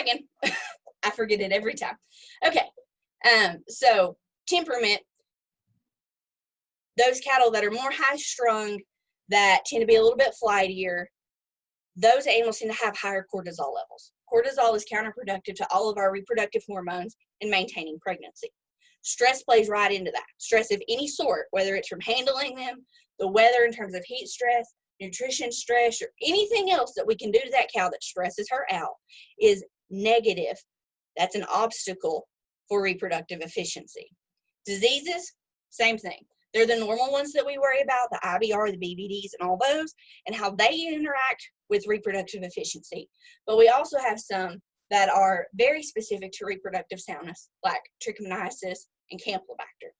wagon. I forget it every time. Okay, so temperament, those cattle that are more high-strung, that tend to be a little bit flightier, those animals tend to have higher cortisol levels. Cortisol is counterproductive to all of our reproductive hormones in maintaining pregnancy. Stress plays right into that. Stress of any sort, whether it's from handling them, the weather in terms of heat stress, nutrition stress, or anything else that we can do to that cow that stresses her out, is negative. That's an obstacle for reproductive efficiency. Diseases, same thing. They're the normal ones that we worry about, the IBR, the BVDs, and all those, and how they interact with reproductive efficiency. But we also have some that are very specific to reproductive soundness, like trichomoniasis and campylobacter.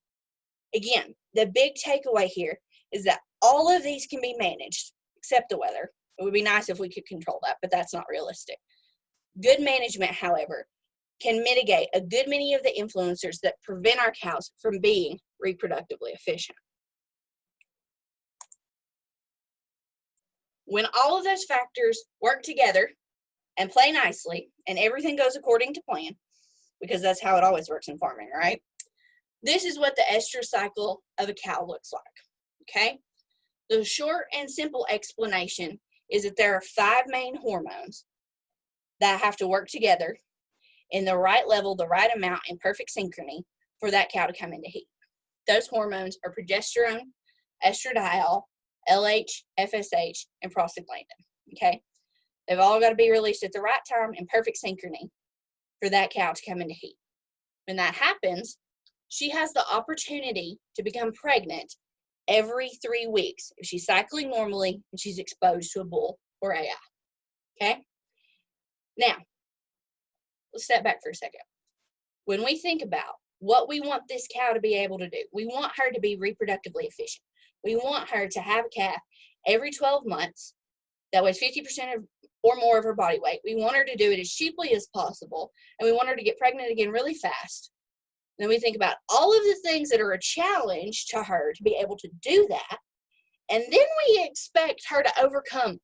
Again, the big takeaway here is that all of these can be managed, except the weather. It would be nice if we could control that, but that's not realistic. Good management, however, can mitigate a good many of the influencers that prevent our cows from being reproductively efficient. When all of those factors work together and play nicely and everything goes according to plan, because that's how it always works in farming, right? This is what the estrus cycle of a cow looks like, okay? The short and simple explanation is that there are 5 main hormones that have to work together in the right level, the right amount, in perfect synchrony for that cow to come into heat. Those hormones are progesterone, estradiol, LH, FSH, and prostaglandin, okay? They've all got to be released at the right time in perfect synchrony for that cow to come into heat. When that happens, she has the opportunity to become pregnant every 3 weeks if she's cycling normally and she's exposed to a bull or AI, okay? Now, let's step back for a second. When we think about what we want this cow to be able to do, we want her to be reproductively efficient. We want her to have a calf every 12 months that weighs 50% or more of her body weight. We want her to do it as cheaply as possible, and we want her to get pregnant again really fast. Then we think about all of the things that are a challenge to her to be able to do that, and then we expect her to overcome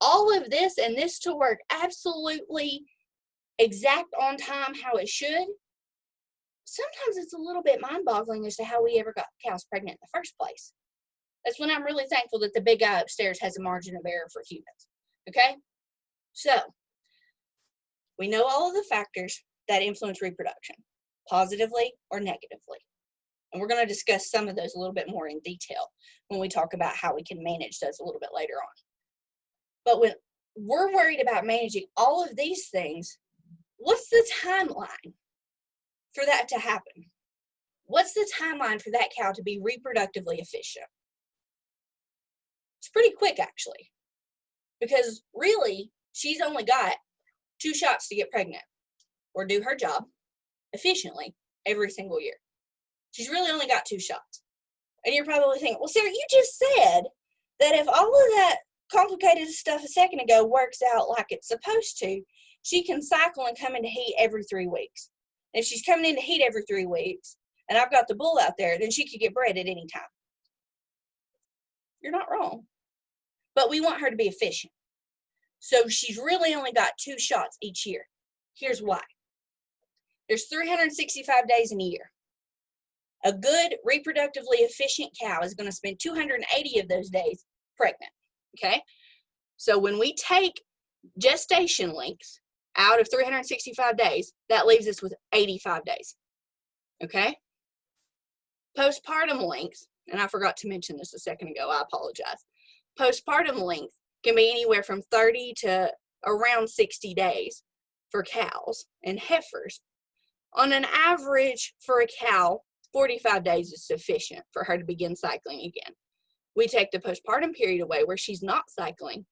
all of this and this to work absolutely exact on time how it should. Sometimes it's a little bit mind-boggling as to how we ever got cows pregnant in the first place. That's when I'm really thankful that the big guy upstairs has a margin of error for humans, okay? So, we know all of the factors that influence reproduction, positively or negatively. And we're going to discuss some of those a little bit more in detail when we talk about how we can manage those a little bit later on. But when we're worried about managing all of these things, what's the timeline for that to happen? What's the timeline for that cow to be reproductively efficient? It's pretty quick, actually, because really, she's only got 2 shots to get pregnant or do her job efficiently every single year. She's really only got 2 shots. And you're probably thinking, well, Sarah, you just said that if all of that complicated stuff a second ago works out like it's supposed to, she can cycle and come into heat every 3 weeks. And if she's coming into heat every 3 weeks, and I've got the bull out there, then she could get bred at any time. You're not wrong. But we want her to be efficient. So she's really only got 2 shots each year. Here's why. There's 365 days in a year. A good reproductively efficient cow is going to spend 280 of those days pregnant, okay? So when we take gestation length out of 365 days, that leaves us with 85 days, okay? Postpartum length, and I forgot to mention this a second ago, I apologize. Postpartum length can be anywhere from 30 to around 60 days for cows and heifers. On an average for a cow, 45 days is sufficient for her to begin cycling again. We take the postpartum period away where she's not cycling.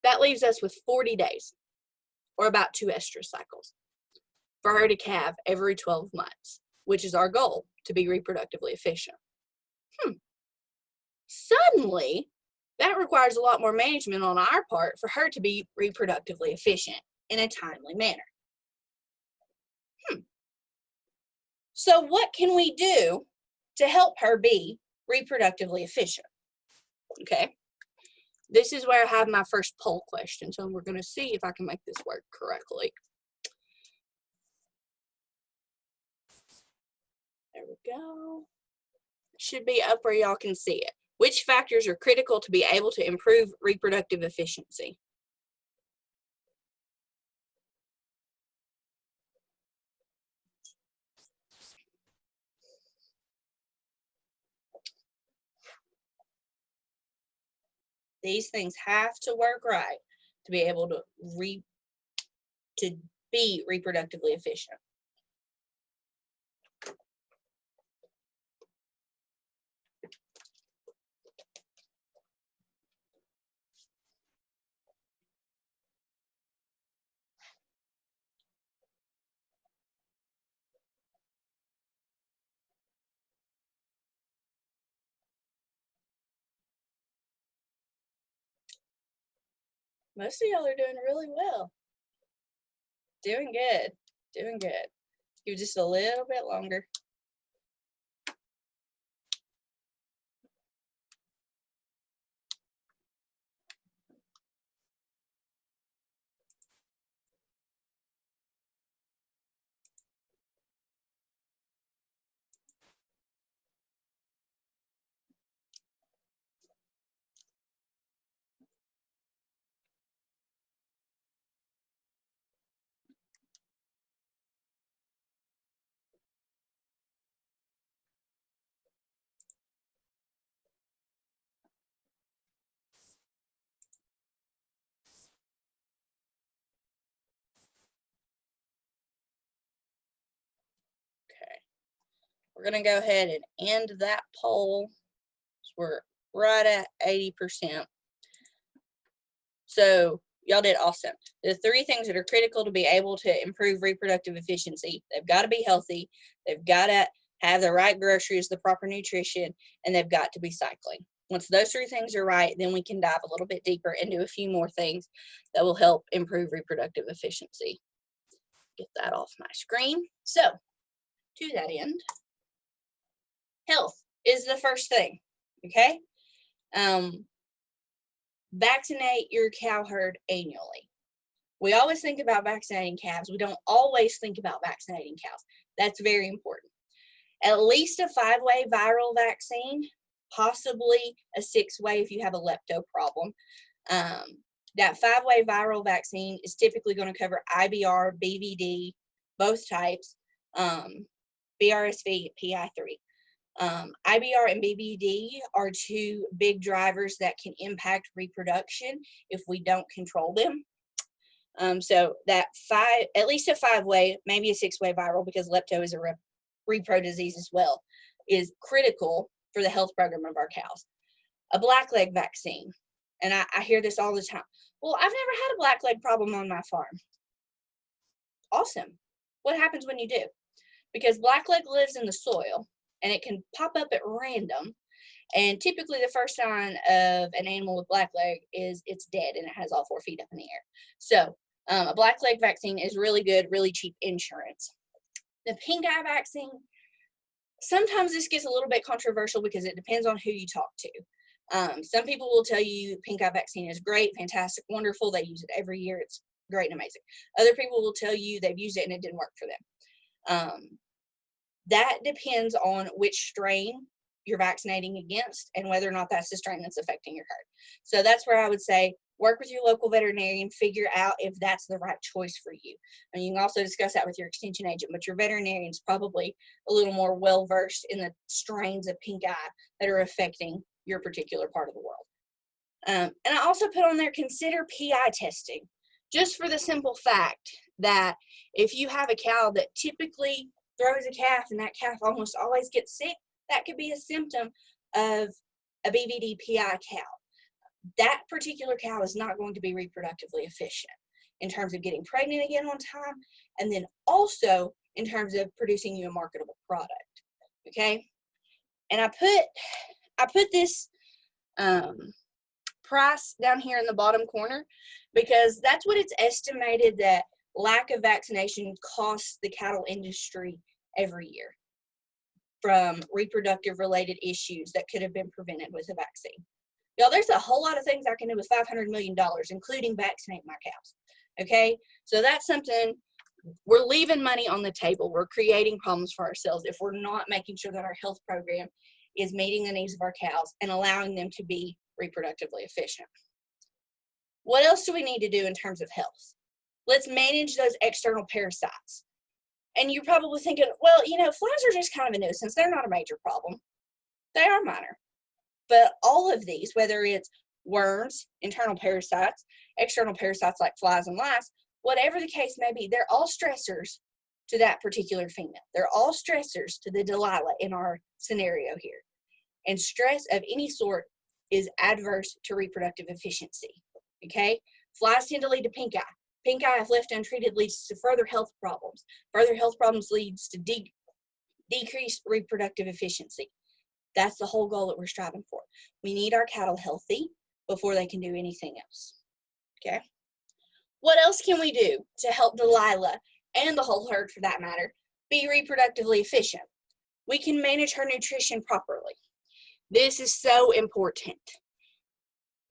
That leaves us with 40 days, or about 2 estrus cycles, for her to calve every 12 months, which is our goal, to be reproductively efficient. Suddenly, that requires a lot more management on our part for her to be reproductively efficient in a timely manner. So what can we do to help her be reproductively efficient? Okay, this is where I have my first poll question, so we're going to see if I can make this work correctly. There we go. It should be up where y'all can see it. Which factors are critical to be able to improve reproductive efficiency? These things have to work right to be able to be reproductively efficient. Most of y'all are doing really well. Doing good. Doing good. Give it just a little bit longer. Okay. We're going to go ahead and end that poll. We're right at 80%. So y'all did awesome. The 3 things that are critical to be able to improve reproductive efficiency: they've got to be healthy, they've got to have the right groceries, the proper nutrition, and they've got to be cycling. Once those 3 things are right, then we can dive a little bit deeper into a few more things that will help improve reproductive efficiency. Get that off my screen. So, to that end, health is the first thing, okay? Vaccinate your cow herd annually. We always think about vaccinating calves. We don't always think about vaccinating cows. That's very important. At least a 5-way viral vaccine, possibly a 6-way if you have a lepto problem. That 5-way viral vaccine is typically going to cover IBR, BVD, both types, BRSV, PI3. IBR and BVD are 2 big drivers that can impact reproduction if we don't control them. So that at least a 5-way, maybe a 6-way viral, because lepto is a repro disease as well, is critical for the health program of our cows. A blackleg vaccine, and I hear this all the time. Well, I've never had a blackleg problem on my farm. Awesome. What happens when you do? Because blackleg lives in the soil, and it can pop up at random. And typically the first sign of an animal with blackleg is it's dead and it has all 4 feet up in the air. So a blackleg vaccine is really good, really cheap insurance. The pink eye vaccine, sometimes this gets a little bit controversial because it depends on who you talk to. Some people will tell you pink eye vaccine is great, fantastic, wonderful. They use it every year. It's great and amazing. Other people will tell you they've used it and it didn't work for them. That depends on which strain you're vaccinating against and whether or not that's the strain that's affecting your herd. So that's where I would say work with your local veterinarian, figure out if that's the right choice for you. And you can also discuss that with your extension agent, but your veterinarian is probably a little more well-versed in the strains of pink eye that are affecting your particular part of the world. And I also put on there, consider PI testing, just for the simple fact that if you have a cow that typically throws a calf and that calf almost always gets sick, that could be a symptom of a BVD PI cow. That particular cow is not going to be reproductively efficient in terms of getting pregnant again on time, and then also in terms of producing you a marketable product. Okay, and I put this price down here in the bottom corner because that's what it's estimated that lack of vaccination costs the cattle industry every year from reproductive related issues that could have been prevented with a vaccine. Y'all, there's a whole lot of things I can do with $500 million, including vaccinate my cows. Okay, so that's something we're leaving money on the table. We're creating problems for ourselves if we're not making sure that our health program is meeting the needs of our cows and allowing them to be reproductively efficient. What else do we need to do in terms of health? Let's manage those external parasites. And you're probably thinking, well, you know, flies are just kind of a nuisance. They're not a major problem. They are minor. But all of these, whether it's worms, internal parasites, external parasites like flies and lice, whatever the case may be, they're all stressors to that particular female. They're all stressors to the Delilah in our scenario here. And stress of any sort is adverse to reproductive efficiency, okay? Flies tend to lead to pink eye. Pink eye, if left untreated, leads to further health problems. Further health problems leads to decreased reproductive efficiency. That's the whole goal that we're striving for. We need our cattle healthy before they can do anything else, okay? What else can we do to help Delilah, and the whole herd for that matter, be reproductively efficient? We can manage her nutrition properly. This is so important.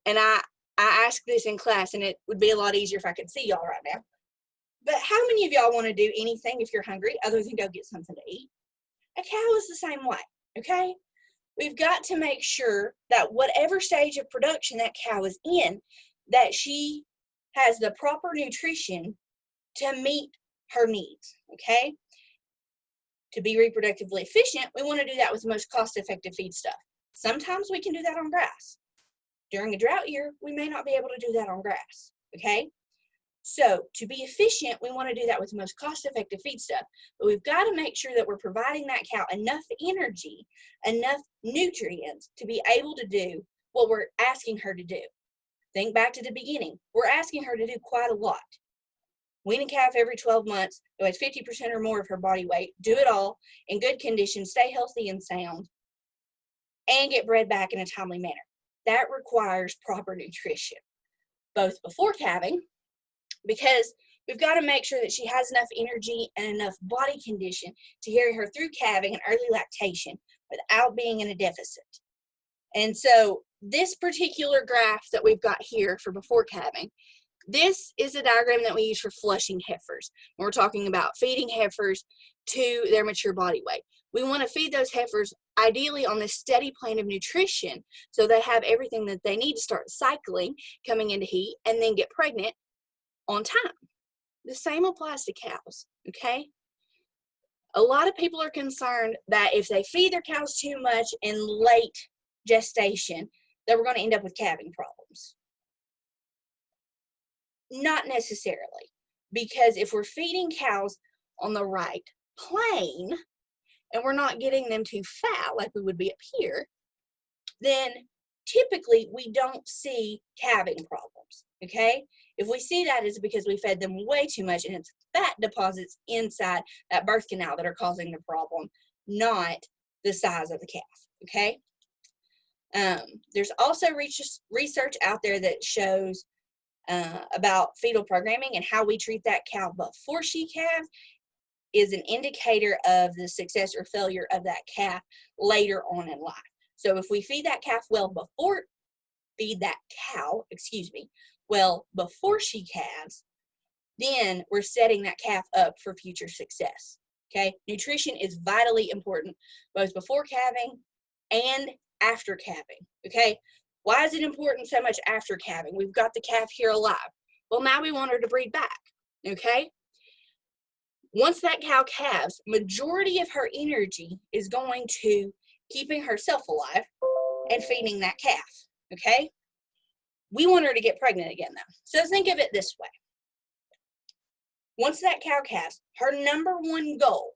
And I ask this in class, and it would be a lot easier if I could see y'all right now. But how many of y'all want to do anything if you're hungry other than go get something to eat? A cow is the same way, okay? We've got to make sure that whatever stage of production that cow is in, that she has the proper nutrition to meet her needs, okay? To be reproductively efficient, we want to do that with the most cost-effective feed stuff. Sometimes we can do that on grass. During a drought year, we may not be able to do that on grass, okay? So to be efficient, we want to do that with the most cost-effective feed stuff, but we've got to make sure that we're providing that cow enough energy, enough nutrients to be able to do what we're asking her to do. Think back to the beginning. We're asking her to do quite a lot. Wean a calf every 12 months, go at 50% or more of her body weight, do it all in good condition, stay healthy and sound, and get bred back in a timely manner. That requires proper nutrition, both before calving, because we've got to make sure that she has enough energy and enough body condition to carry her through calving and early lactation without being in a deficit. And so this particular graph that we've got here for before calving, this is a diagram that we use for flushing heifers. When we're talking about feeding heifers to their mature body weight. We want to feed those heifers ideally on this steady plane of nutrition so they have everything that they need to start cycling, coming into heat, and then get pregnant on time. The same applies to cows, okay? A lot of people are concerned that if they feed their cows too much in late gestation, that we're going to end up with calving problems. Not necessarily, because if we're feeding cows on the right plane and we're not getting them too fat like we would be up here, then typically we don't see calving problems, okay? If we see that, it's because we fed them way too much and it's fat deposits inside that birth canal that are causing the problem, not the size of the calf, okay? There's also research out there that shows about fetal programming and how we treat that cow before she calves is an indicator of the success or failure of that calf later on in life. So if we feed that cow well before she calves, then we're setting that calf up for future success, okay? Nutrition is vitally important both before calving and after calving, okay? Why is it important so much after calving? We've got the calf here alive. Well, now we want her to breed back, okay? Once that cow calves, majority of her energy is going to keeping herself alive and feeding that calf, okay? We want her to get pregnant again, though. So think of it this way. Once that cow calves, her number one goal,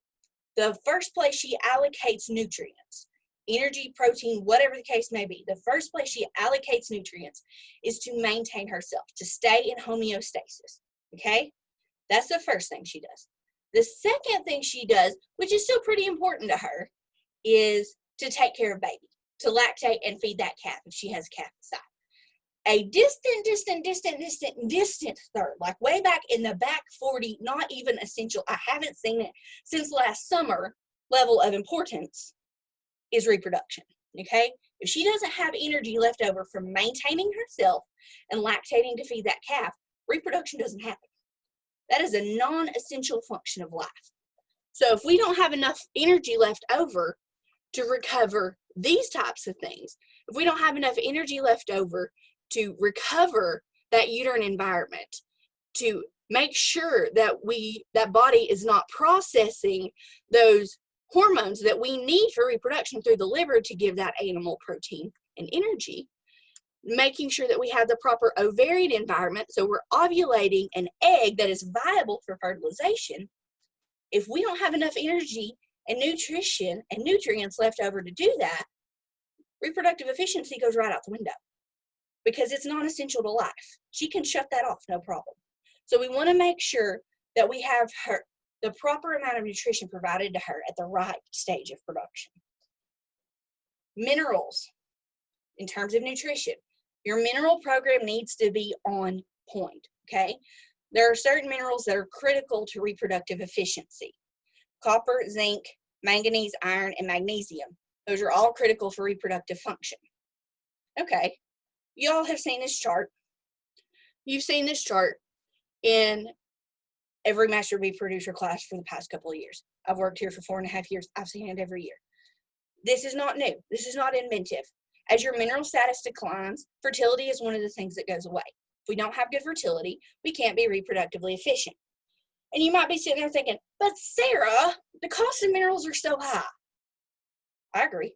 the first place she allocates nutrients, energy, protein, whatever the case may be, the first place she allocates nutrients is to maintain herself, to stay in homeostasis, okay? That's the first thing she does. The second thing she does, which is still pretty important to her, is to take care of baby, to lactate and feed that calf if she has a calf beside. A distant third, like way back in the back 40, not even essential, I haven't seen it since last summer, level of importance is reproduction, okay? If she doesn't have energy left over from maintaining herself and lactating to feed that calf, reproduction doesn't happen. That is a non-essential function of life. So if we don't have enough energy left over to recover these types of things, if we don't have enough energy left over to recover that uterine environment, to make sure that body is not processing those hormones that we need for reproduction through the liver to give that animal protein and energy, making sure that we have the proper ovarian environment so we're ovulating an egg that is viable for fertilization. If we don't have enough energy and nutrition and nutrients left over to do that, reproductive efficiency goes right out the window because it's non-essential to life. She can shut that off, no problem. So we want to make sure that we have the proper amount of nutrition provided to her at the right stage of production. Minerals, in terms of nutrition, your mineral program needs to be on point, okay? There are certain minerals that are critical to reproductive efficiency. Copper, zinc, manganese, iron, and magnesium. Those are all critical for reproductive function. Okay, you all have seen this chart. You've seen this chart in every Master Bee Producer class for the past couple of years. I've worked here for 4.5 years. I've seen it every year. This is not new. This is not inventive. As your mineral status declines, fertility is one of the things that goes away. If we don't have good fertility, we can't be reproductively efficient. And you might be sitting there thinking, but Sarah, the cost of minerals are so high. I agree.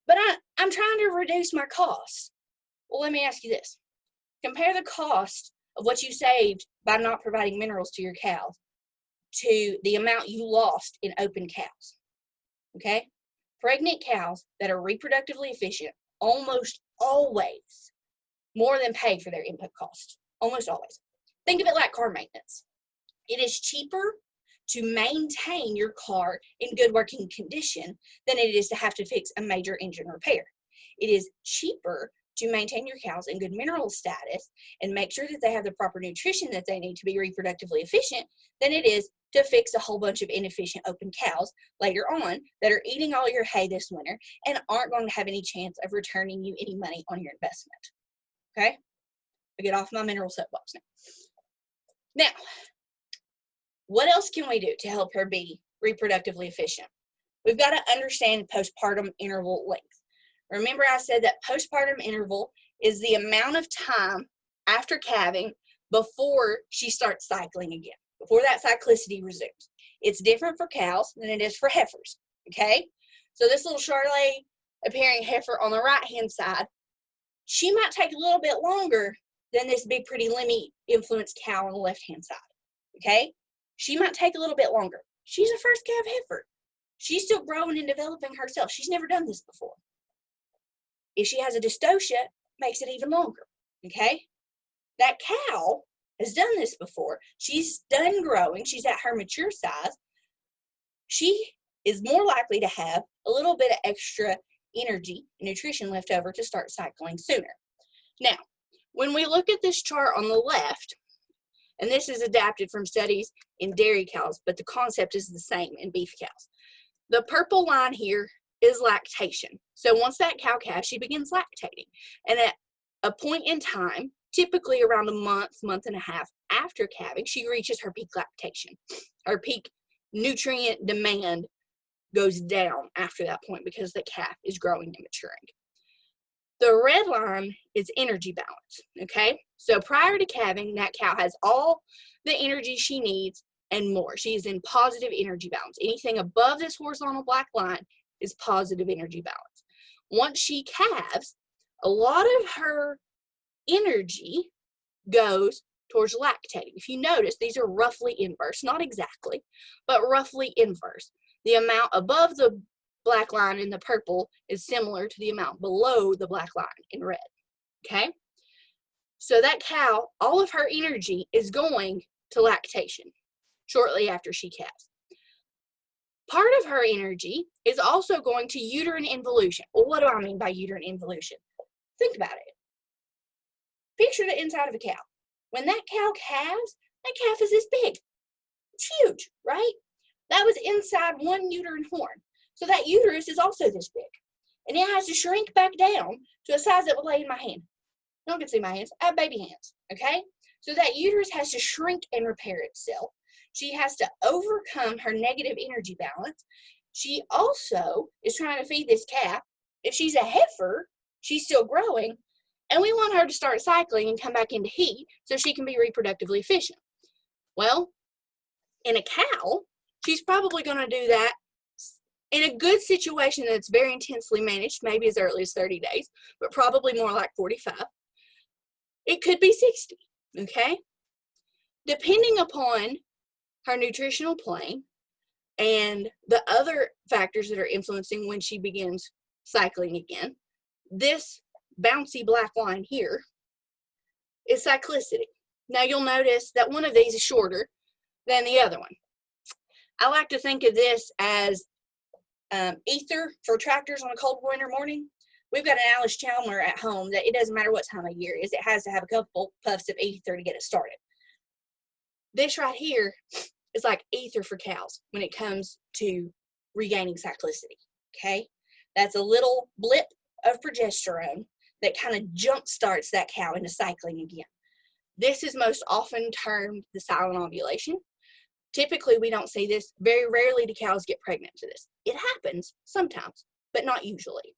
But I'm trying to reduce my costs. Well, let me ask you this. Compare the cost of what you saved by not providing minerals to your cows to the amount you lost in open cows. Okay? Pregnant cows that are reproductively efficient almost always more than pay for their input costs. Almost always. Think of it like car maintenance. It is cheaper to maintain your car in good working condition than it is to have to fix a major engine repair. It is cheaper to maintain your cows in good mineral status and make sure that they have the proper nutrition that they need to be reproductively efficient than it is to fix a whole bunch of inefficient open cows later on that are eating all your hay this winter and aren't going to have any chance of returning you any money on your investment. Okay? I get off my mineral soapbox now. Now, what else can we do to help her be reproductively efficient? We've got to understand postpartum interval length. Remember I said that postpartum interval is the amount of time after calving before she starts cycling again, before that cyclicity resumes. It's different for cows than it is for heifers, okay? So this little Charlet appearing heifer on the right-hand side, she might take a little bit longer than this big, pretty Lemmy influenced cow on the left-hand side, okay? She might take a little bit longer. She's a first calf heifer. She's still growing and developing herself. She's never done this before. If she has a dystocia, it makes it even longer, okay? That cow has done this before. She's done growing. She's at her mature size. She is more likely to have a little bit of extra energy and nutrition left over to start cycling sooner. Now, when we look at this chart on the left, and this is adapted from studies in dairy cows, but the concept is the same in beef cows. The purple line here is lactation. So once that cow calves, she begins lactating. And at a point in time, typically around a month, month and a half after calving, she reaches her peak lactation. Her peak nutrient demand goes down after that point because the calf is growing and maturing. The red line is energy balance, okay? So prior to calving, that cow has all the energy she needs and more. She is in positive energy balance. Anything above this horizontal black line is positive energy balance. Once she calves, a lot of her energy goes towards lactating. If you notice, these are roughly inverse, not exactly, but roughly inverse. The amount above the black line in the purple is similar to the amount below the black line in red, okay? So that cow, all of her energy is going to lactation shortly after she calves. Part of her energy is also going to uterine involution. Well, what do I mean by uterine involution? Think about it. Picture the inside of a cow. When that cow calves, that calf is this big. It's huge, right? That was inside one uterine horn. So that uterus is also this big. And it has to shrink back down to a size that would lay in my hand. No one can see my hands. I have baby hands, okay? So that uterus has to shrink and repair itself. She has to overcome her negative energy balance. She also is trying to feed this calf. If she's a heifer, she's still growing, and we want her to start cycling and come back into heat so she can be reproductively efficient. Well, in a cow, she's probably going to do that in a good situation that's very intensely managed, maybe as early as 30 days, but probably more like 45. It could be 60, okay? Depending upon her nutritional plane and the other factors that are influencing when she begins cycling again, this bouncy black line here is cyclicity. Now you'll notice that one of these is shorter than the other one. I like to think of this as ether for tractors on a cold winter morning. We've got an Alice Chalmers at home that it doesn't matter what time of year it is, it has to have a couple puffs of ether to get it started. This right here is like ether for cows when it comes to regaining cyclicity, okay? That's a little blip of progesterone that kind of jump starts that cow into cycling again. This is most often termed the silent ovulation. Typically, we don't see this. Very rarely do cows get pregnant to this. It happens sometimes, but not usually.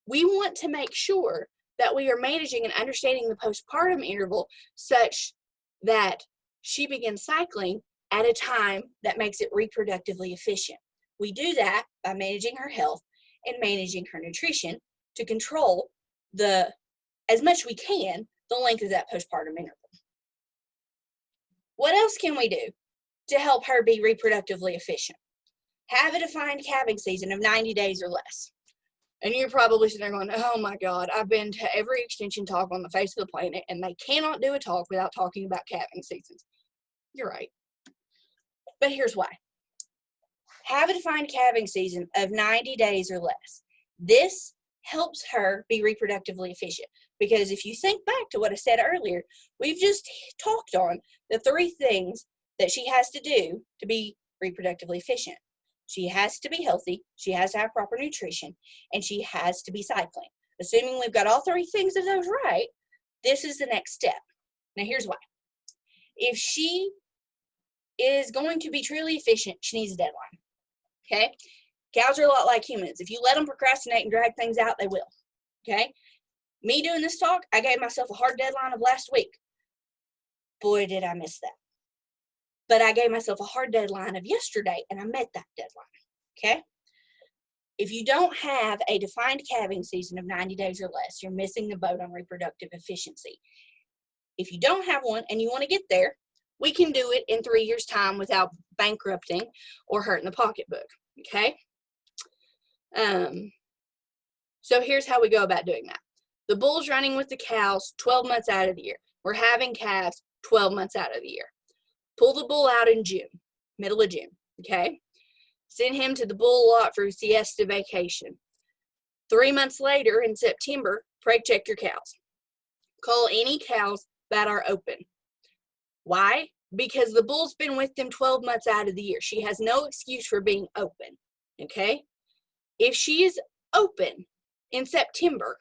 We want to make sure that we are managing and understanding the postpartum interval such that she begins cycling at a time that makes it reproductively efficient. We do that by managing her health and managing her nutrition to control as much we can, the length of that postpartum interval. What else can we do to help her be reproductively efficient? Have a defined calving season of 90 days or less. And you're probably sitting there going, oh my God, I've been to every extension talk on the face of the planet, and they cannot do a talk without talking about calving seasons. You're right. But here's why. Have a defined calving season of 90 days or less. This helps her be reproductively efficient. Because if you think back to what I said earlier, we've just talked on the 3 things that she has to do to be reproductively efficient. She has to be healthy, she has to have proper nutrition, and she has to be cycling. Assuming we've got all 3 things of those right, this is the next step. Now here's why. If she is going to be truly efficient, she needs a deadline. Okay? Cows are a lot like humans. If you let them procrastinate and drag things out, they will. Okay? Me doing this talk, I gave myself a hard deadline of last week. Boy, did I miss that. But I gave myself a hard deadline of yesterday, and I met that deadline, okay? If you don't have a defined calving season of 90 days or less, you're missing the boat on reproductive efficiency. If you don't have one and you want to get there, we can do it in 3 years' time without bankrupting or hurting the pocketbook, okay? So here's how we go about doing that. The bull's running with the cows 12 months out of the year. We're having calves 12 months out of the year. Pull the bull out in June, middle of June, okay? Send him to the bull lot for siesta vacation. 3 months later, in September, preg check your cows. Call any cows that are open. Why? Because the bull's been with them 12 months out of the year. She has no excuse for being open, okay? If she is open in September,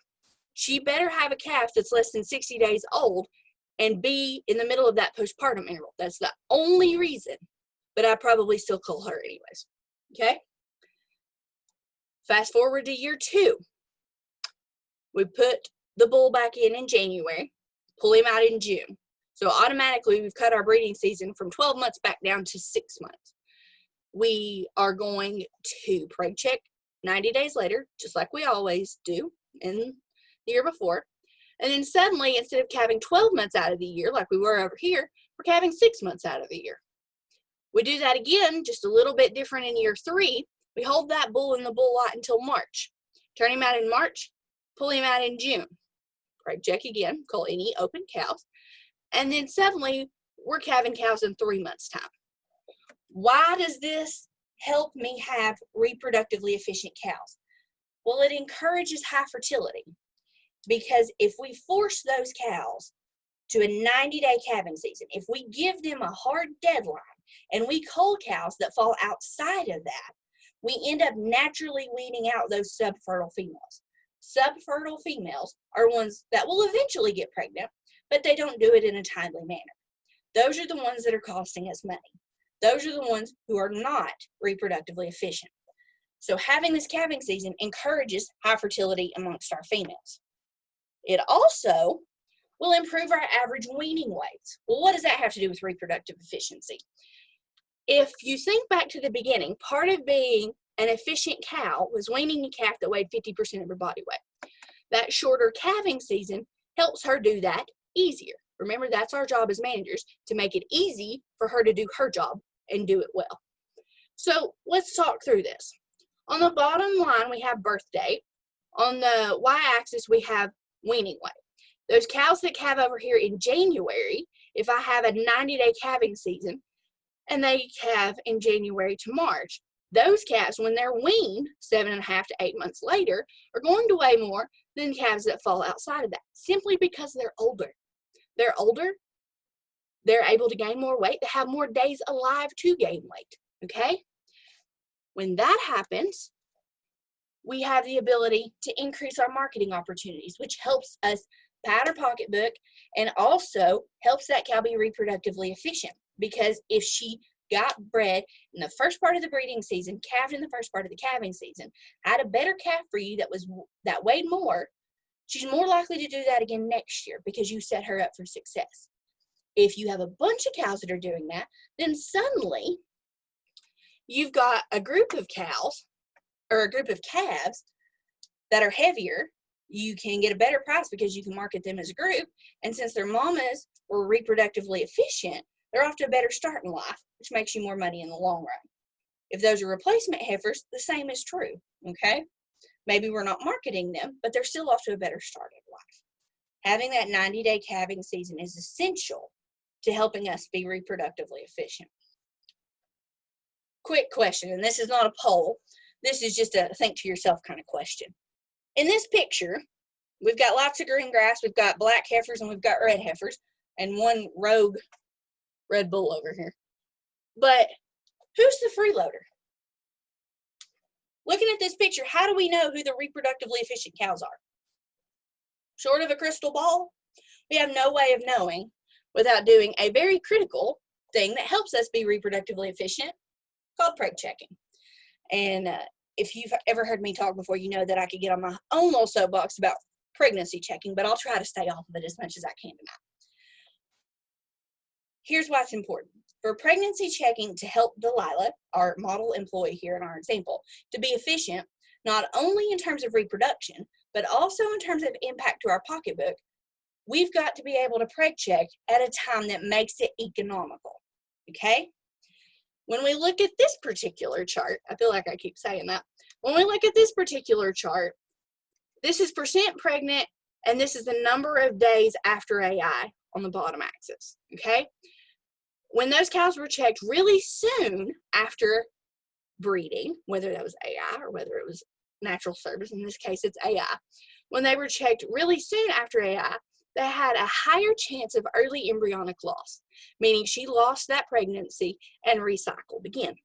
she better have a calf that's less than 60 days old and be in the middle of that postpartum interval. That's the only reason, but I probably still call her anyways, okay? Fast forward to year 2. We put the bull back in January, pull him out in June. So automatically we've cut our breeding season from 12 months back down to 6 months. We are going to preg check 90 days later, just like we always do in the year before. And then suddenly, instead of calving 12 months out of the year, like we were over here, we're calving 6 months out of the year. We do that again, just a little bit different in year 3. We hold that bull in the bull lot until March. Turn him out in March, pull him out in June. Preg check again, call any open cows. And then suddenly, we're calving cows in 3 months' time. Why does this help me have reproductively efficient cows? Well, it encourages high fertility. Because if we force those cows to a 90-day calving season, if we give them a hard deadline and we cull cows that fall outside of that, we end up naturally weeding out those subfertile females. Subfertile females are ones that will eventually get pregnant, but they don't do it in a timely manner. Those are the ones that are costing us money. Those are the ones who are not reproductively efficient. So having this calving season encourages high fertility amongst our females. It also will improve our average weaning weights. Well, what does that have to do with reproductive efficiency? If you think back to the beginning, part of being an efficient cow was weaning a calf that weighed 50% of her body weight. That shorter calving season helps her do that easier. Remember, that's our job as managers, to make it easy for her to do her job and do it well. So let's talk through this. On the bottom line, we have birth date. On the y-axis, we have weaning weight. Those cows that calve over here in January, if I have a 90-day calving season, and they calve in January to March, those calves, when they're weaned 7.5 to 8 months later, are going to weigh more than calves that fall outside of that, simply because they're older. They're older, they're able to gain more weight, they have more days alive to gain weight, okay? When that happens, we have the ability to increase our marketing opportunities, which helps us pad our pocketbook and also helps that cow be reproductively efficient. Because if she got bred in the first part of the breeding season, calved in the first part of the calving season, had a better calf for you that weighed more, she's more likely to do that again next year because you set her up for success. If you have a bunch of cows that are doing that, then suddenly you've got a group of cows or a group of calves that are heavier. You can get a better price because you can market them as a group. And since their mamas were reproductively efficient, they're off to a better start in life, which makes you more money in the long run. If those are replacement heifers, the same is true, okay? Maybe we're not marketing them, but they're still off to a better start in life. Having that 90-day calving season is essential to helping us be reproductively efficient. Quick question, and this is not a poll. This is just a think to yourself kind of question. In this picture, we've got lots of green grass, we've got black heifers, and we've got red heifers, and one rogue Red Bull over here. But who's the freeloader? Looking at this picture, how do we know who the reproductively efficient cows are? Short of a crystal ball, we have no way of knowing without doing a very critical thing that helps us be reproductively efficient called preg checking. And if you've ever heard me talk before, you know that I could get on my own little soapbox about pregnancy checking, but I'll try to stay off of it as much as I can tonight. Here's why it's important. For pregnancy checking to help Delilah, our model employee here in our example, to be efficient, not only in terms of reproduction, but also in terms of impact to our pocketbook, we've got to be able to preg check at a time that makes it economical, okay? When we look at this particular chart, I feel like I keep saying that. When we look at this particular chart, this is percent pregnant, and this is the number of days after AI on the bottom axis, okay? When those cows were checked really soon after breeding, whether that was AI or whether it was natural service, in this case it's AI, when they were checked really soon after AI, they had a higher chance of early embryonic loss, meaning she lost that pregnancy and recycled again.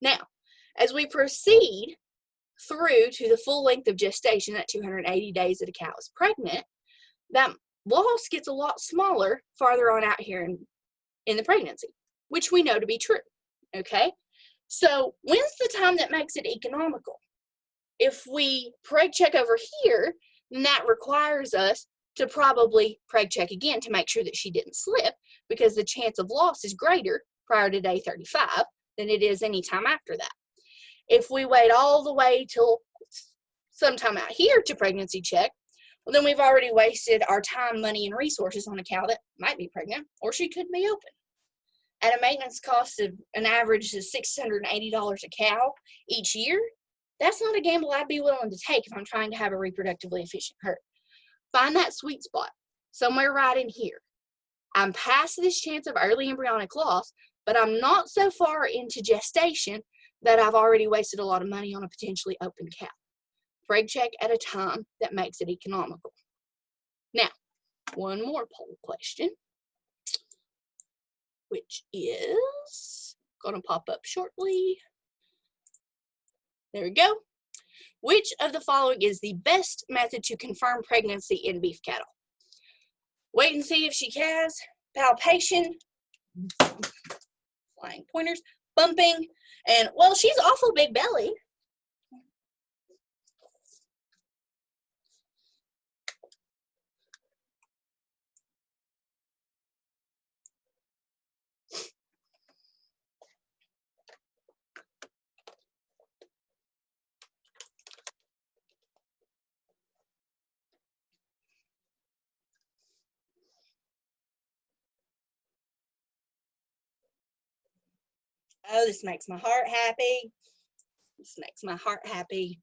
Now, as we proceed through to the full length of gestation, that 280 days that a cow is pregnant, that loss gets a lot smaller farther on out here in the pregnancy, which we know to be true, okay? So when's the time that makes it economical? If we preg check over here, then that requires us to probably preg check again to make sure that she didn't slip, because the chance of loss is greater prior to day 35 than it is any time after that. If we wait all the way till sometime out here to pregnancy check, well, then we've already wasted our time, money, and resources on a cow that might be pregnant, or she could be open. At a maintenance cost of an average of $680 a cow each year, that's not a gamble I'd be willing to take if I'm trying to have a reproductively efficient herd. Find that sweet spot, somewhere right in here. I'm past this chance of early embryonic loss, but I'm not so far into gestation that I've already wasted a lot of money on a potentially open cow. Preg check at a time that makes it economical. Now, one more poll question, which is going to pop up shortly. There we go. Which of the following is the best method to confirm pregnancy in beef cattle? Wait and see if she has palpation, flying pointers, bumping, and, well, she's awful big belly. Oh, this makes my heart happy. This makes my heart happy.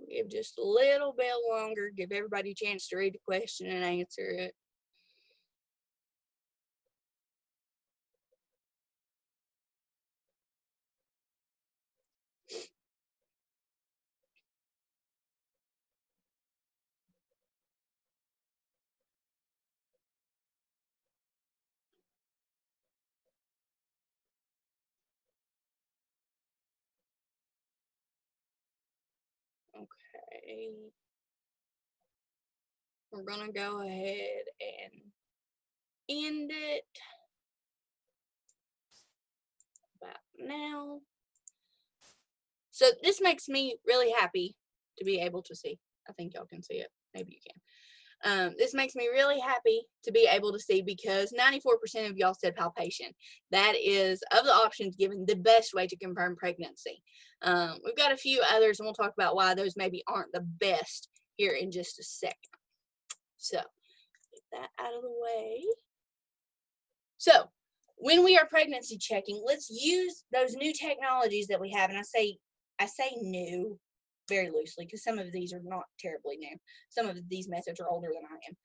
Give just a little bit longer, give everybody a chance to read the question and answer it. Okay. We're gonna go ahead and end it about now. So this makes me really happy to be able to see. I think y'all can see it. Maybe you can. This makes me really happy to be able to see because 94% of y'all said palpation. That is, of the options given, the best way to confirm pregnancy. We've got a few others, and we'll talk about why those maybe aren't the best here in just a second. So, get that out of the way. So, when we are pregnancy checking, let's use those new technologies that we have, and I say new very loosely because some of these are not terribly new. Some of these methods are older than I am.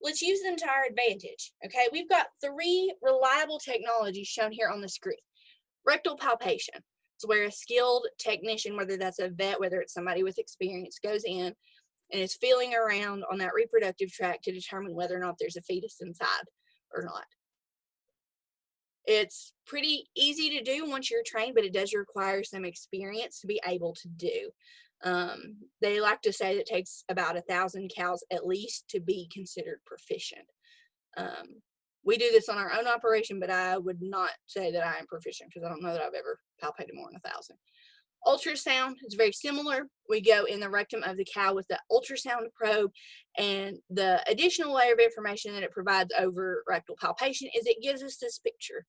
Let's use them to our advantage, okay? We've got 3 reliable technologies shown here on the screen. Rectal palpation. It's where a skilled technician, whether that's a vet, whether it's somebody with experience, goes in and is feeling around on that reproductive tract to determine whether or not there's a fetus inside or not. It's pretty easy to do once you're trained, but it does require some experience to be able to do. They like to say that it takes about 1,000 cows at least to be considered proficient. We do this on our own operation, but I would not say that I am proficient because I don't know that I've ever palpated more than 1,000. Ultrasound is very similar. We go in the rectum of the cow with the ultrasound probe, and the additional layer of information that it provides over rectal palpation is it gives us this picture.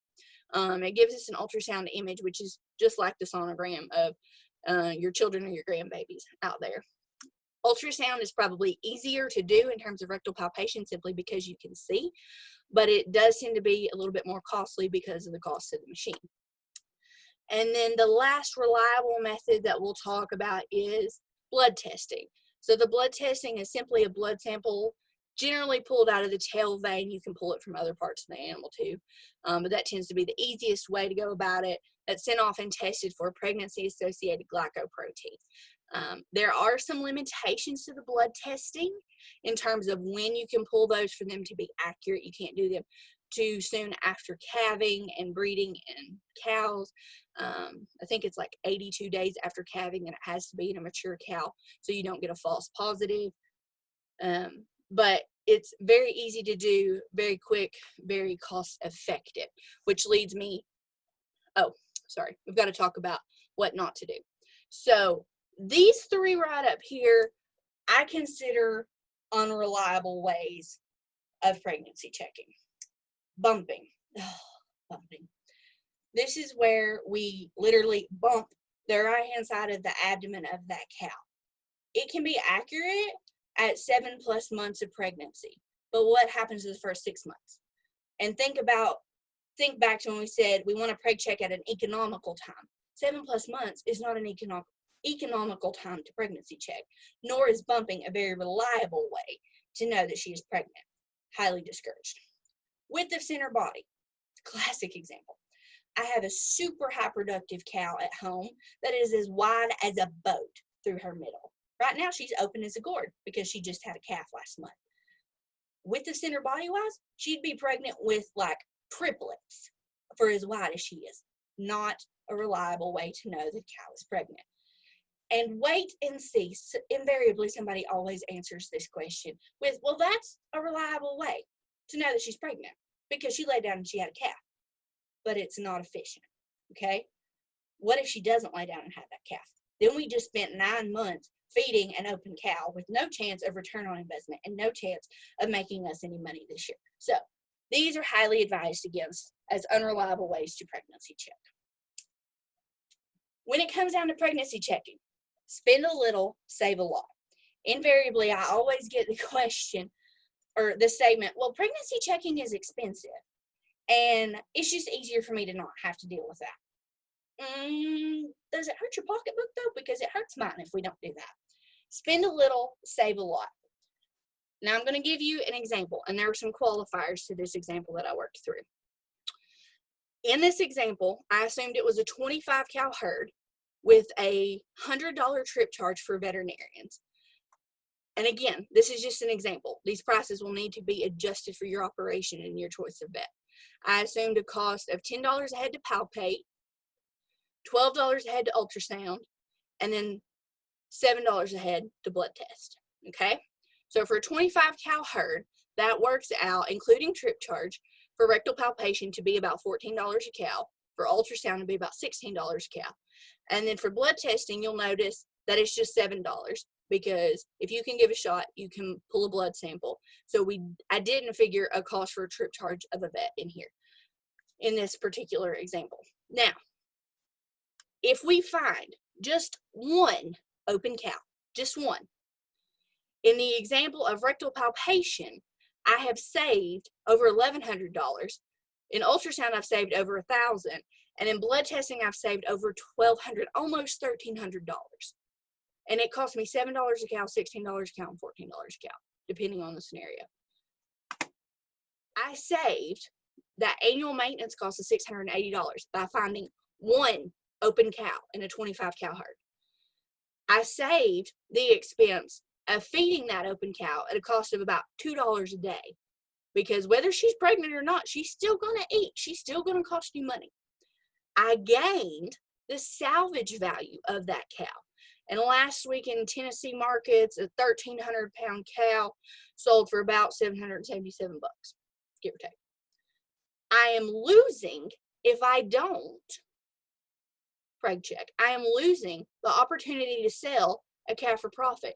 It gives us an ultrasound image, which is just like the sonogram of your children or your grandbabies out there. Ultrasound is probably easier to do in terms of rectal palpation simply because you can see, but it does tend to be a little bit more costly because of the cost of the machine. And then the last reliable method that we'll talk about is blood testing. So the blood testing is simply a blood sample generally pulled out of the tail vein. You can pull it from other parts of the animal too, but that tends to be the easiest way to go about it. That's sent off and tested for pregnancy-associated glycoprotein. There are some limitations to the blood testing in terms of when you can pull those for them to be accurate. You can't do them too soon after calving and breeding in cows. I think it's like 82 days after calving, and it has to be in a mature cow so you don't get a false positive. But it's very easy to do, very quick, very cost effective, which leads me, we've got to talk about what not to do. So these 3 right up here, I consider unreliable ways of pregnancy checking. Bumping. Bumping. This is where we literally bump the right-hand side of the abdomen of that cow. It can be accurate at 7+ months of pregnancy, but what happens in the first 6 months? And think back to when we said we want a preg check at an economical time. 7+ months is not an economical time to pregnancy check, nor is bumping a very reliable way to know that she is pregnant. Highly discouraged. Width of center body, classic example. I have a super high productive cow at home that is as wide as a boat through her middle. Right now she's open as a gourd because she just had a calf last month. Width of center body wise, she'd be pregnant with like triplets for as wide as she is. Not a reliable way to know the cow is pregnant. And wait and see. Invariably, somebody always answers this question with, well, that's a reliable way to know that she's pregnant because she laid down and she had a calf. But it's not efficient, okay? What if she doesn't lay down and have that calf? Then we just spent 9 months feeding an open cow with no chance of return on investment and no chance of making us any money this year. So these are highly advised against as unreliable ways to pregnancy check. When it comes down to pregnancy checking, spend a little, save a lot. Invariably, I always get the question or the statement, well, pregnancy checking is expensive and it's just easier for me to not have to deal with that. Does it hurt your pocketbook though? Because it hurts mine if we don't do that. Spend a little, save a lot. Now I'm going to give you an example, and there are some qualifiers to this example that I worked through. In this example, I assumed it was a 25 cow herd with a $100 trip charge for veterinarians. And again, this is just an example. These prices will need to be adjusted for your operation and your choice of vet. I assumed a cost of $10 a head to palpate, $12 a head to ultrasound, and then $7 a head to blood test, okay? So for a 25 cow herd, that works out, including trip charge, for rectal palpation to be about $14 a cow, for ultrasound to be about $16 a cow. And then for blood testing, you'll notice that it's just $7 because if you can give a shot, you can pull a blood sample. So I didn't figure a cost for a trip charge of a vet in here, in this particular example. Now, if we find just one open cow, just one, in the example of rectal palpation, I have saved over $1,100. In ultrasound, I've saved over $1,000. And in blood testing, I've saved over $1,200, almost $1,300. And it cost me $7 a cow, $16 a cow, and $14 a cow, depending on the scenario. I saved that annual maintenance cost of $680 by finding one open cow in a 25 cow herd. I saved the expense of feeding that open cow at a cost of about $2 a day, because whether she's pregnant or not, she's still going to eat. She's still going to cost you money. I gained the salvage value of that cow. And last week in Tennessee markets, a 1,300 pound cow sold for about $777, give or take. I am losing if I don't preg check. I am losing the opportunity to sell a cow for profit.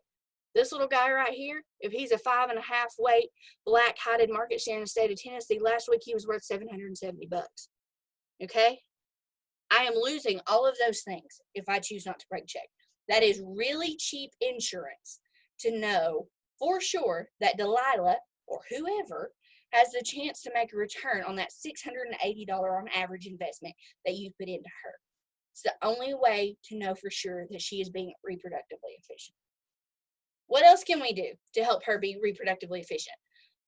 This little guy right here, if he's a 5.5 weight black hided market share in the state of Tennessee, last week he was worth $770. Okay? I am losing all of those things if I choose not to preg check. That is really cheap insurance to know for sure that Delilah or whoever has the chance to make a return on that $680 on average investment that you put into her. It's the only way to know for sure that she is being reproductively efficient. What else can we do to help her be reproductively efficient?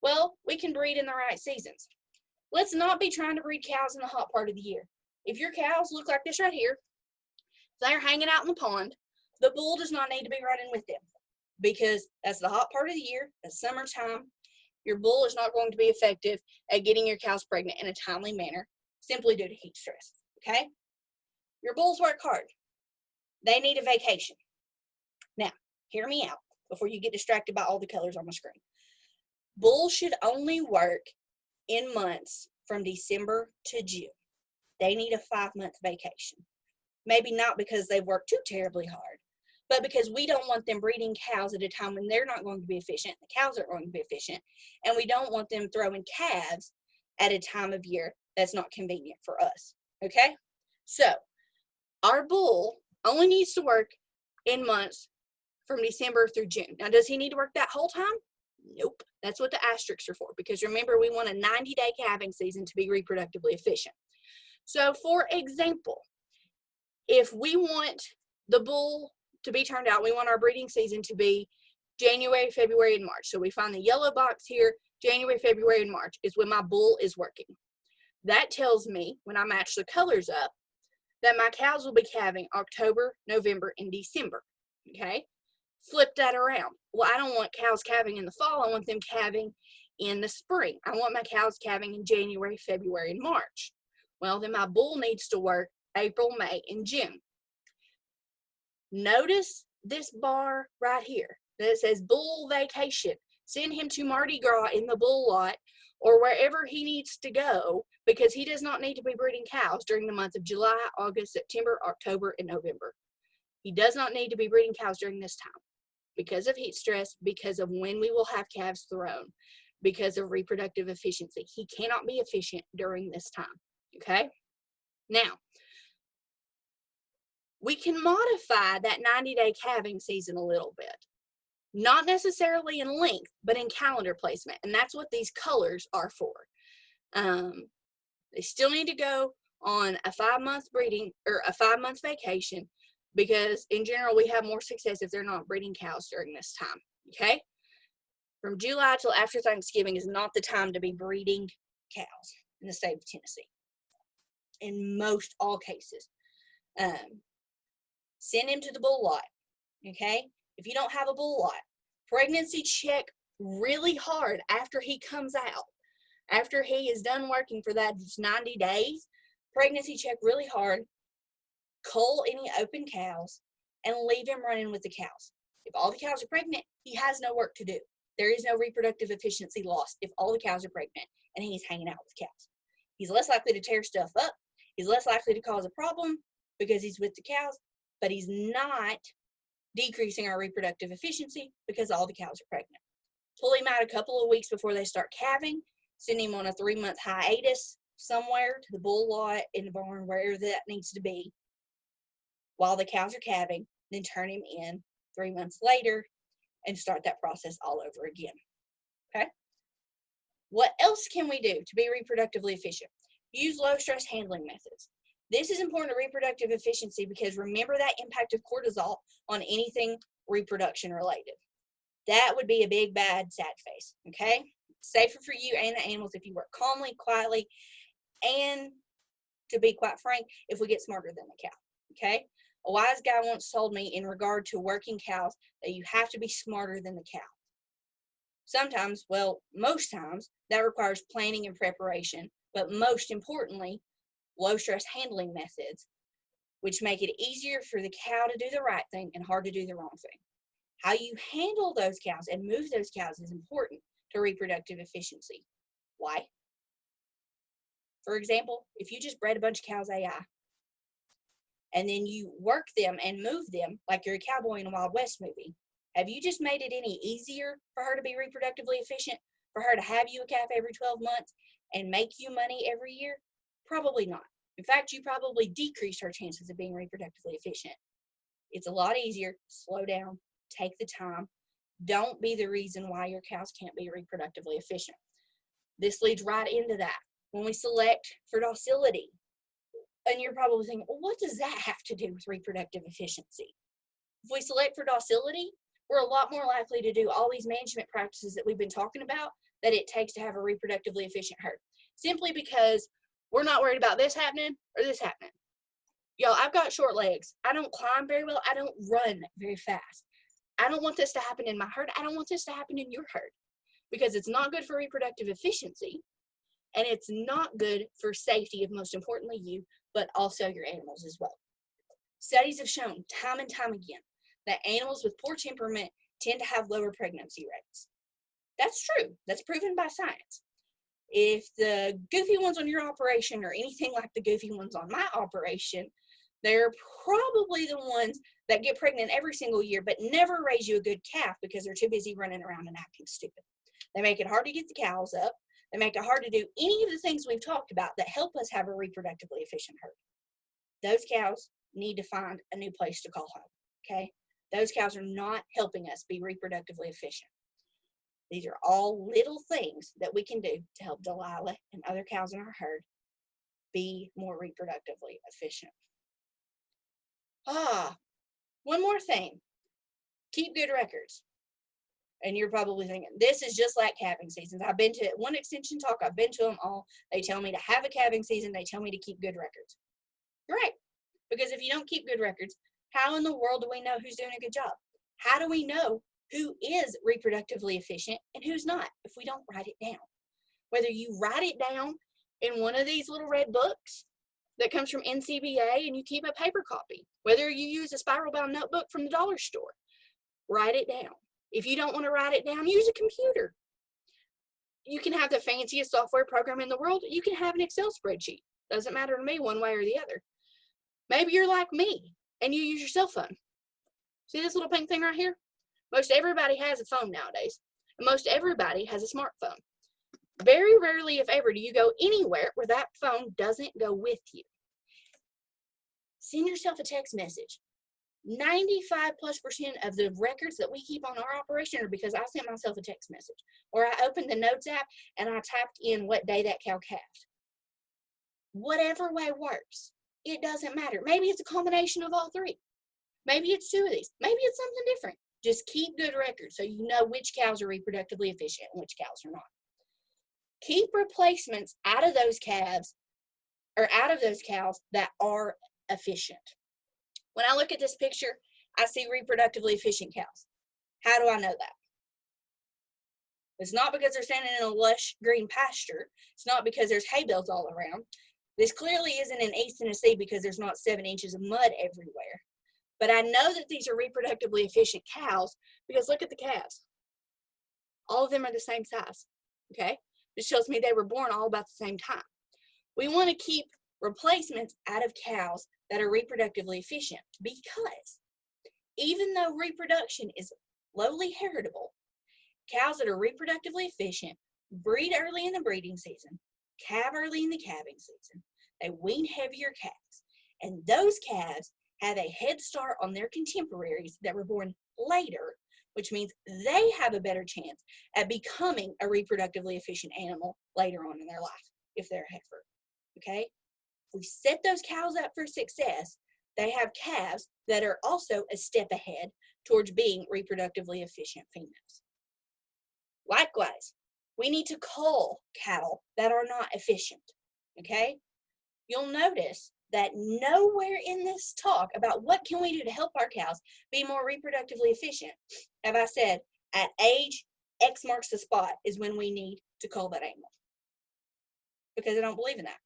Well, we can breed in the right seasons. Let's not be trying to breed cows in the hot part of the year. If your cows look like this right here, they're hanging out in the pond, the bull does not need to be running with them because that's the hot part of the year, that's summertime. Your bull is not going to be effective at getting your cows pregnant in a timely manner simply due to heat stress, okay? Your bulls work hard. They need a vacation. Now, hear me out before you get distracted by all the colors on my screen. Bulls should only work in months from December to June. They need a 5-month vacation. Maybe not because they've worked too terribly hard, but because we don't want them breeding cows at a time when they're not going to be efficient, the cows aren't going to be efficient, and we don't want them throwing calves at a time of year that's not convenient for us, okay? So, our bull only needs to work in months from December through June. Now, does he need to work that whole time? Nope. That's what the asterisks are for, because remember, we want a 90-day calving season to be reproductively efficient. So, for example, if we want the bull to be turned out, we want our breeding season to be January, February, and March. So we find the yellow box here, January, February, and March is when my bull is working. That tells me, when I match the colors up, that my cows will be calving October, November, and December, okay? Flip that around. Well, I don't want cows calving in the fall. I want them calving in the spring. I want my cows calving in January, February, and March. Well, then my bull needs to work April, May, and June. Notice this bar right here that says bull vacation. Send him to Mardi Gras in the bull lot or wherever he needs to go, because he does not need to be breeding cows during the months of July, August, September, October, and November. He does not need to be breeding cows during this time because of heat stress, because of when we will have calves thrown, because of reproductive efficiency. He cannot be efficient during this time, okay? Now, we can modify that 90-day calving season a little bit. Not necessarily in length, but in calendar placement. And that's what these colors are for. They still need to go on a 5-month breeding or a 5-month vacation, because in general, we have more success if they're not breeding cows during this time, okay? From July till after Thanksgiving is not the time to be breeding cows in the state of Tennessee. In most all cases. Send him to the bull lot, okay? If you don't have a bull lot, pregnancy check really hard after he comes out. After he is done working for that 90 days, pregnancy check really hard, cull any open cows, and leave him running with the cows. If all the cows are pregnant, he has no work to do. There is no reproductive efficiency lost if all the cows are pregnant and he's hanging out with cows. He's less likely to tear stuff up. He's less likely to cause a problem because he's with the cows, but he's not decreasing our reproductive efficiency because all the cows are pregnant. Pull him out a couple of weeks before they start calving, send him on a 3-month hiatus somewhere to the bull lot, in the barn, wherever that needs to be, while the cows are calving, then turn him in 3 months later and start that process all over again, okay? What else can we do to be reproductively efficient? Use low stress handling methods. This is important to reproductive efficiency because remember that impact of cortisol on anything reproduction related. That would be a big, bad, sad face, okay? Safer for you and the animals if you work calmly, quietly, and to be quite frank, if we get smarter than the cow, okay? A wise guy once told me in regard to working cows that you have to be smarter than the cow. Sometimes, well, most times, that requires planning and preparation, but most importantly, low stress handling methods, which make it easier for the cow to do the right thing and hard to do the wrong thing. How you handle those cows and move those cows is important to reproductive efficiency. Why? For example, if you just bred a bunch of cows AI, and then you work them and move them like you're a cowboy in a Wild West movie, have you just made it any easier for her to be reproductively efficient? For her to have you a calf every 12 months and make you money every year? Probably not. In fact, you probably decreased her chances of being reproductively efficient. It's a lot easier. Slow down. Take the time. Don't be the reason why your cows can't be reproductively efficient. This leads right into that. When we select for docility, and you're probably thinking, well, what does that have to do with reproductive efficiency? If we select for docility, we're a lot more likely to do all these management practices that we've been talking about that it takes to have a reproductively efficient herd. Simply because we're not worried about this happening or this happening. Y'all, I've got short legs. I don't climb very well. I don't run very fast. I don't want this to happen in my herd. I don't want this to happen in your herd because it's not good for reproductive efficiency and it's not good for safety of, most importantly, you, but also your animals as well. Studies have shown time and time again that animals with poor temperament tend to have lower pregnancy rates. That's true. That's proven by science. If the goofy ones on your operation are anything like the goofy ones on my operation, they're probably the ones that get pregnant every single year but never raise you a good calf because they're too busy running around and acting stupid. They make it hard to get the cows up. They make it hard to do any of the things we've talked about that help us have a reproductively efficient herd. Those cows need to find a new place to call home, okay? Those cows are not helping us be reproductively efficient. These are all little things that we can do to help Delilah and other cows in our herd be more reproductively efficient. One more thing. Keep good records. And you're probably thinking, this is just like calving seasons. I've been to one extension talk. I've been to them all. They tell me to have a calving season. They tell me to keep good records. Right. Because if you don't keep good records, how in the world do we know who's doing a good job? How do we know who is reproductively efficient and who's not if we don't write it down. Whether you write it down in one of these little red books that comes from NCBA and you keep a paper copy, whether you use a spiral bound notebook from the dollar store, write it down. If you don't want to write it down, use a computer. You can have the fanciest software program in the world. You can have an Excel spreadsheet. Doesn't matter to me one way or the other. Maybe you're like me and you use your cell phone. See this little pink thing right here? Most everybody has a phone nowadays. And most everybody has a smartphone. Very rarely, if ever, do you go anywhere where that phone doesn't go with you. Send yourself a text message. 95+% of the records that we keep on our operation are because I sent myself a text message. Or I opened the Notes app and I typed in what day that cow calved. Whatever way works. It doesn't matter. Maybe it's a combination of all three. Maybe it's two of these. Maybe it's something different. Just keep good records so you know which cows are reproductively efficient and which cows are not. Keep replacements out of those calves or out of those cows that are efficient. When I look at this picture, I see reproductively efficient cows. How do I know that? It's not because they're standing in a lush green pasture. It's not because there's hay bales all around. This clearly isn't in East Tennessee because there's not 7 inches of mud everywhere. But I know that these are reproductively efficient cows because look at the calves. All of them are the same size, okay? This shows me they were born all about the same time. We want to keep replacements out of cows that are reproductively efficient because even though reproduction is lowly heritable, cows that are reproductively efficient breed early in the breeding season, calve early in the calving season, they wean heavier calves, and those calves have a head start on their contemporaries that were born later, which means they have a better chance at becoming a reproductively efficient animal later on in their life if they're a heifer, okay? If we set those cows up for success, they have calves that are also a step ahead towards being reproductively efficient females. Likewise, we need to cull cattle that are not efficient, okay? You'll notice that nowhere in this talk about what can we do to help our cows be more reproductively efficient have I said at age X marks the spot is when we need to cull that animal, because I don't believe in that.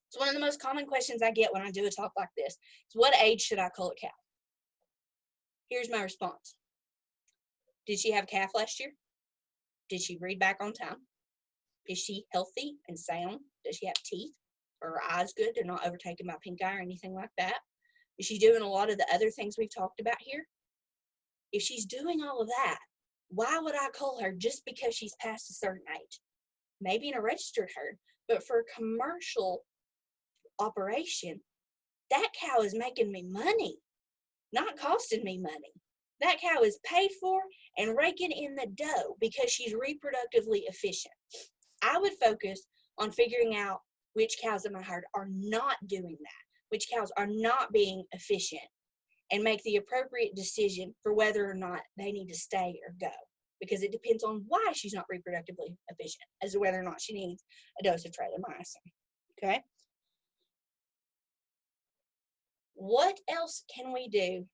It's one of the most common questions I get when I do a talk like this. Is what age should I cull a cow? Here's my response. Did she have a calf last year? Did she breed back on time? Is she healthy and sound? Does she have teeth? Are her eyes good? They're not overtaken by pink eye or anything like that. Is she doing a lot of the other things we've talked about here? If she's doing all of that, why would I cull her just because she's past a certain age? Maybe in a registered herd, but for a commercial operation, that cow is making me money, not costing me money. That cow is paid for and raking in the dough because she's reproductively efficient. I would focus on figuring out which cows in my herd are not doing that, which cows are not being efficient, and make the appropriate decision for whether or not they need to stay or go, because it depends on why she's not reproductively efficient as to whether or not she needs a dose of trilomycin, okay? What else can we do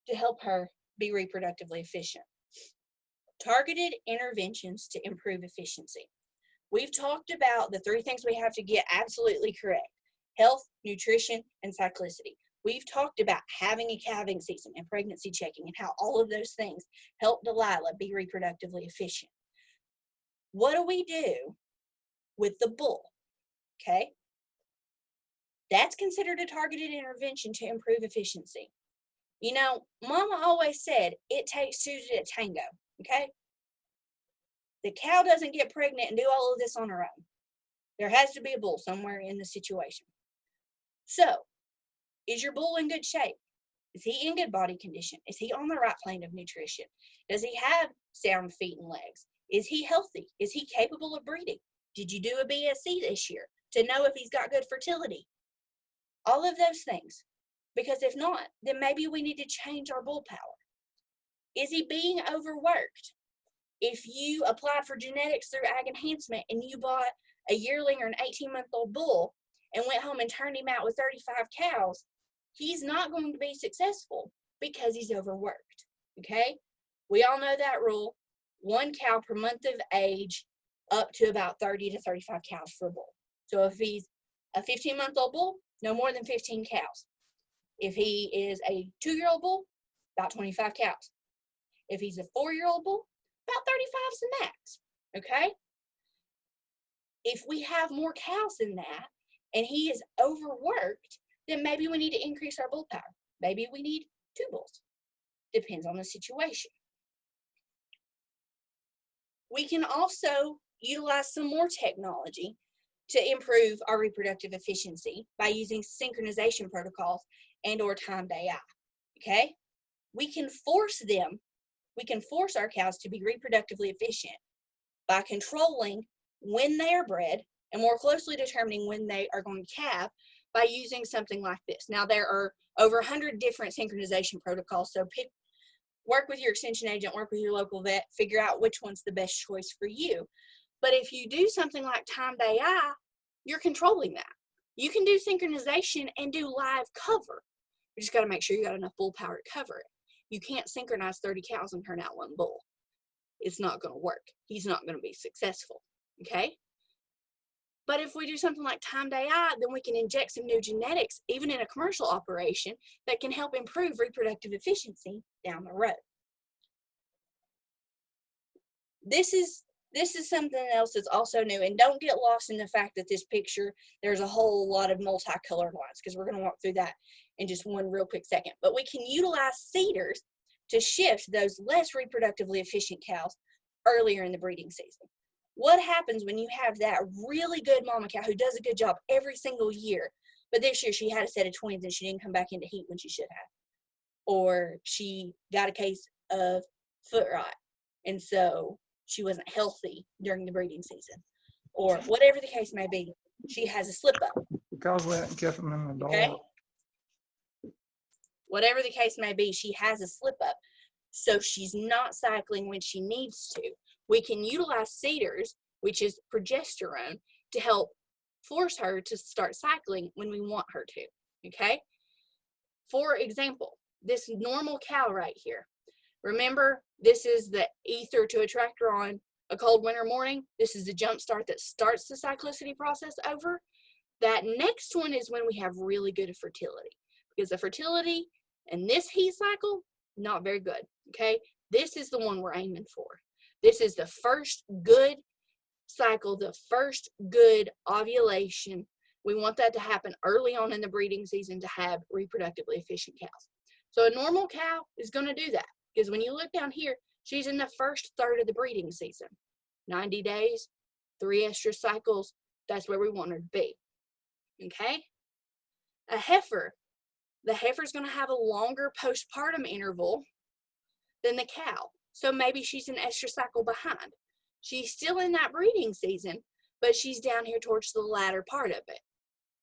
to help her be reproductively efficient? Targeted interventions to improve efficiency. We've talked about the 3 things we have to get absolutely correct: health, nutrition, and cyclicity. We've talked about having a calving season and pregnancy checking and how all of those things help Delilah be reproductively efficient. What do we do with the bull? Okay? That's considered a targeted intervention to improve efficiency. You know, Mama always said it takes 2 to tango, okay? The cow doesn't get pregnant and do all of this on her own. There has to be a bull somewhere in the situation. So, is your bull in good shape? Is he in good body condition? Is he on the right plane of nutrition? Does he have sound feet and legs? Is he healthy? Is he capable of breeding? Did you do a BSC this year to know if he's got good fertility? All of those things. Because if not, then maybe we need to change our bull power. Is he being overworked? If you applied for genetics through ag enhancement and you bought a yearling or an 18-month-old bull and went home and turned him out with 35 cows, he's not going to be successful because he's overworked, okay? We all know that rule. 1 cow per month of age, up to about 30 to 35 cows for a bull. So if he's a 15-month-old bull, no more than 15 cows. If he is a 2-year-old bull, about 25 cows. If he's a 4-year-old bull, about 35 is the max, okay? If we have more cows than that, and he is overworked, then maybe we need to increase our bull power. Maybe we need 2 bulls. Depends on the situation. We can also utilize some more technology to improve our reproductive efficiency by using synchronization protocols and or timed AI, okay? We can force our cows to be reproductively efficient by controlling when they are bred and more closely determining when they are going to calve by using something like this. Now, there are over 100 different synchronization protocols, so work with your extension agent, work with your local vet, figure out which one's the best choice for you. But if you do something like timed AI, you're controlling that. You can do synchronization and do live cover. You just got to make sure you got enough bull power to cover it. You can't synchronize 30 cows and turn out 1 bull. It's not going to work. He's not going to be successful, okay? But if we do something like timed AI, then we can inject some new genetics, even in a commercial operation, that can help improve reproductive efficiency down the road. This is something else that's also new, and don't get lost in the fact that this picture, there's a whole lot of multicolored lines, because we're going to walk through that in just one real quick second. But we can utilize seeders to shift those less reproductively efficient cows earlier in the breeding season. What happens when you have that really good mama cow who does a good job every single year, but this year she had a set of twins and she didn't come back into heat when she should have, or she got a case of foot rot and so she wasn't healthy during the breeding season, or whatever the case may be, she has a slip up. Because we hadn't kept them in the dog. Okay? Whatever the case may be, she has a slip up, so she's not cycling when she needs to. We can utilize seeders, which is progesterone, to help force her to start cycling when we want her to, okay? For example, this normal cow right here. Remember, this is the ether to attract her on a cold winter morning. This is the jump start that starts the cyclicity process over. That next one is when we have really good fertility, because the fertility in this heat cycle, not very good, okay? This is the one we're aiming for. This is the first good cycle, the first good ovulation. We want that to happen early on in the breeding season to have reproductively efficient cows. So a normal cow is going to do that, because when you look down here, she's in the first third of the breeding season. 90 days, 3 estrus cycles, that's where we want her to be, okay? A heifer, the heifer's going to have a longer postpartum interval than the cow. So maybe she's an estrus cycle behind. She's still in that breeding season, but she's down here towards the latter part of it.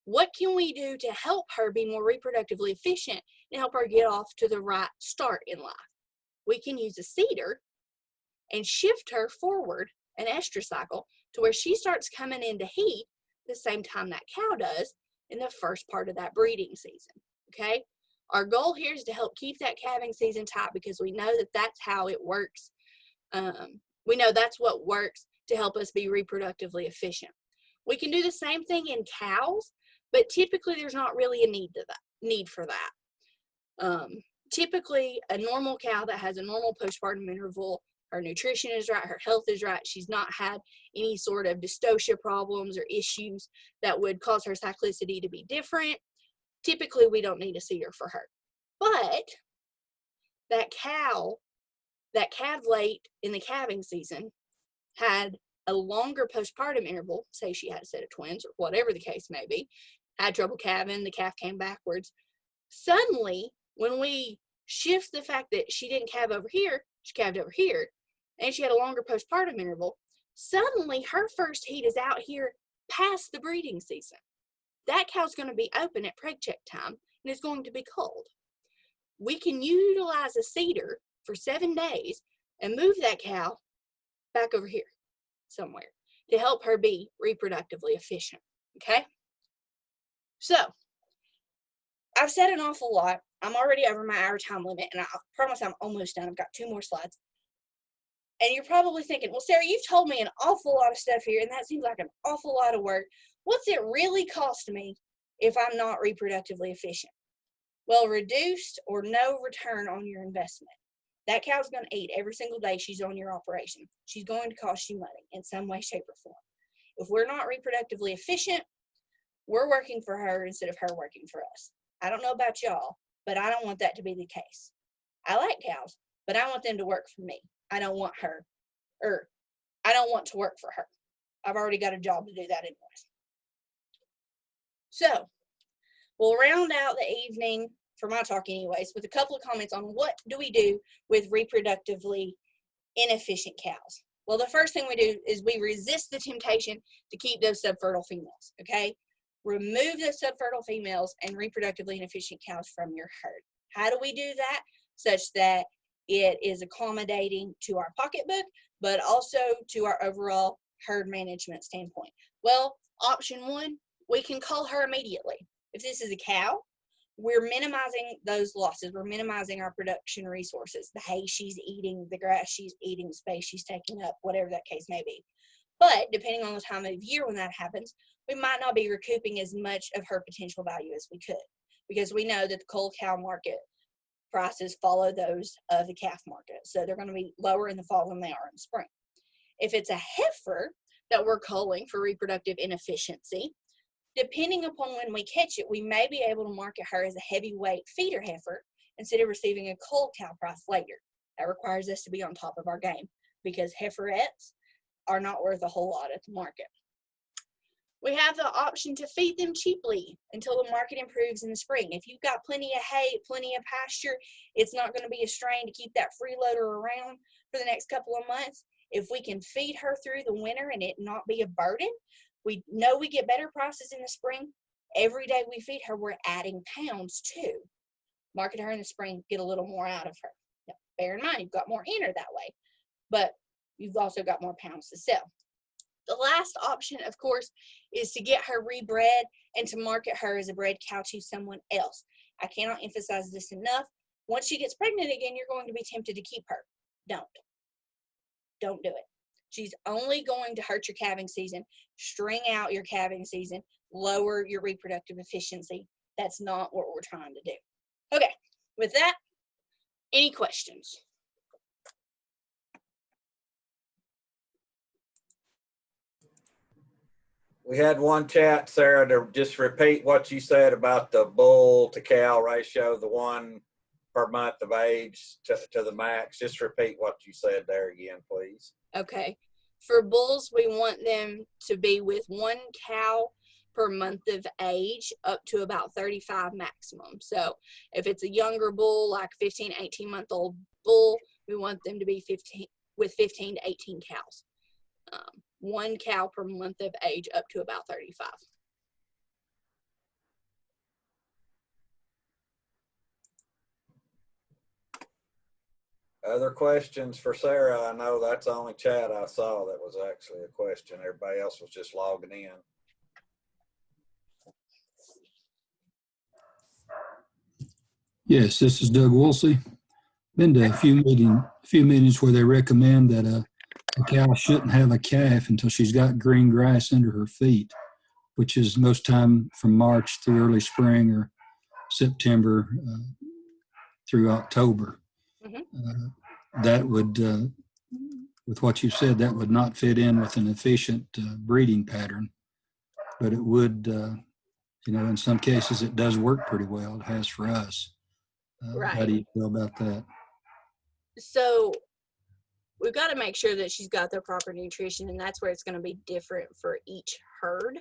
What can we do to help her be more reproductively efficient and help her get off to the right start in life? We can use a seeder and shift her forward an estrus cycle to where she starts coming into heat the same time that cow does in the first part of that breeding season, okay? Our goal here is to help keep that calving season tight, because we know that that's how it works. We know that's what works to help us be reproductively efficient. We can do the same thing in cows, but typically there's not really a need for that. Typically, a normal cow that has a normal postpartum interval, her nutrition is right, her health is right, she's not had any sort of dystocia problems or issues that would cause her cyclicity to be different. Typically, we don't need a seeder for her. But that calved late in the calving season, had a longer postpartum interval, say she had a set of twins or whatever the case may be, had trouble calving, the calf came backwards. Suddenly, when we shift the fact that she didn't calve over here, she calved over here, and she had a longer postpartum interval, suddenly her first heat is out here past the breeding season. That cow's going to be open at preg check time and is going to be cold. We can utilize a seeder for 7 days and move that cow back over here somewhere to help her be reproductively efficient, okay? So, I've said an awful lot. I'm already over my hour time limit, and I promise I'm almost done. I've got 2 more slides. And you're probably thinking, well, Sarah, you've told me an awful lot of stuff here, and that seems like an awful lot of work. What's it really cost me if I'm not reproductively efficient? Well, reduced or no return on your investment. That cow's going to eat every single day she's on your operation. She's going to cost you money in some way, shape, or form. If we're not reproductively efficient, we're working for her instead of her working for us. I don't know about y'all, but I don't want that to be the case. I like cows, but I want them to work for me. I don't want her, or I don't want to work for her. I've already got a job to do that anyways. So we'll round out the evening, for my talk anyways, with a couple of comments on what do we do with reproductively inefficient cows. Well, the first thing we do is we resist the temptation to keep those subfertile females, okay? Remove those subfertile females and reproductively inefficient cows from your herd. How do we do that? Such that it is accommodating to our pocketbook, but also to our overall herd management standpoint. Well, option one, we can cull her immediately. If this is a cow, we're minimizing those losses. We're minimizing our production resources, the hay she's eating, the grass she's eating, the space she's taking up, whatever that case may be. But depending on the time of year when that happens, we might not be recouping as much of her potential value as we could, because we know that the cull cow market prices follow those of the calf market. So they're going to be lower in the fall than they are in the spring. If it's a heifer that we're culling for reproductive inefficiency, depending upon when we catch it, we may be able to market her as a heavyweight feeder heifer instead of receiving a cull cow price later. That requires us to be on top of our game, because heiferettes are not worth a whole lot at the market. We have the option to feed them cheaply until the market improves in the spring. If you've got plenty of hay, plenty of pasture, it's not going to be a strain to keep that freeloader around for the next couple of months. If we can feed her through the winter and it not be a burden, we know we get better prices in the spring. Every day we feed her, we're adding pounds too. Market her in the spring, get a little more out of her. Now, bear in mind, you've got more in her that way, but you've also got more pounds to sell. The last option, of course, is to get her rebred and to market her as a bred cow to someone else. I cannot emphasize this enough. Once she gets pregnant again, you're going to be tempted to keep her. Don't do it. She's only going to hurt your calving season, string out your calving season, lower your reproductive efficiency. That's not what we're trying to do. Okay, with that, any questions? We had one chat, Sarah, to just repeat what you said about the bull to cow ratio, the 1 per month of age to the max. Just repeat what you said there again, please. Okay. For bulls, we want them to be with 1 cow per month of age up to about 35 maximum. So if it's a younger bull, like 15, 18-month-old bull, we want them to be 15 to 18 cows. 1 cow per month of age up to about 35. Other questions for Sarah? I know that's the only chat I saw that was actually a question. Everybody else was just logging in. Yes, this is Doug Woolsey. Been to a few meetings where they recommend that a cow shouldn't have a calf until she's got green grass under her feet, which is most time from March through early spring or September through October. Mm-hmm. That would, with what you said, that would not fit in with an efficient breeding pattern, but it would, in some cases it does work pretty well. It has for us. Right. How do you feel about that? So we've got to make sure that she's got their proper nutrition, and that's where it's going to be different for each herd.